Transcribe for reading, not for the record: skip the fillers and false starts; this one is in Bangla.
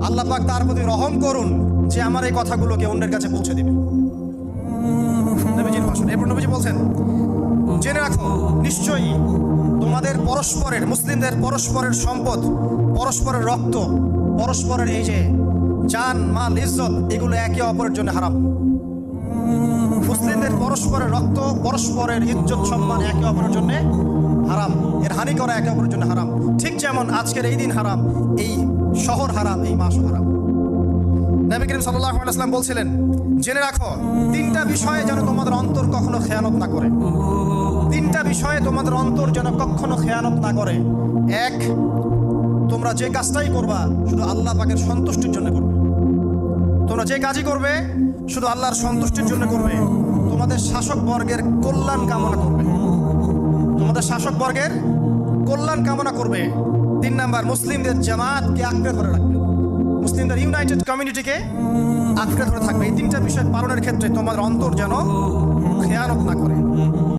আল্লাহ পাক তার প্রতি রহম করুন যে আমার এই কথাগুলোকে অন্যের কাছে পৌঁছে দিবে। নবীজির ভাষণ। এরপর নবীজি বলছেন, জেনে রাখো নিশ্চয়ই তোমাদের পরস্পরের, মুসলিমদের পরস্পরের সম্পদ, পরস্পরের রক্ত, পরস্পরের এই যে জান মাল ইজ্জত, এগুলো একে অপরের জন্য হারাম। মুসলিমদের পরস্পরের রক্ত, পরস্পরের ইজ্জত সম্মান একে অপরের জন্য হারাম। এর হানি করা একে অপরের জন্য হারাম। ঠিক যেমন আজকের এই দিন হারাম, এই শহর হারাম, এই মাসও হারাম। নবী করিম সাল্লাল্লাহু আলাইহি ওয়াসাল্লাম বলছিলেন, জেনে রাখো তিনটা বিষয়ে যেন তোমাদের অন্তর কখনো খেয়ানত না করে। তিনটা বিষয়ে তোমাদের অন্তর যেন কখনো খেয়ানত না করে। এক, তোমরা যে কাজটাই করবা শুধু আল্লাহ পাকের সন্তুষ্টির জন্য করবে। তোমরা যে কাজই করবে শুধু আল্লাহর সন্তুষ্টির জন্য করবে। তোমাদের শাসক বর্গের কল্যাণ কামনা করবে। তোমাদের শাসক বর্গের কল্যাণ কামনা করবে। 3 নাম্বার, মুসলিমদের জামাতকে আঁকড়ে ধরে রাখবে। মুসলিমদের ইউনাইটেড কমিউনিটিকে আঁকড়ে ধরে থাকবে। এই তিনটা বিষয় পালনের ক্ষেত্রে তোমাদের অন্তর যেন খেয়ানত না করে।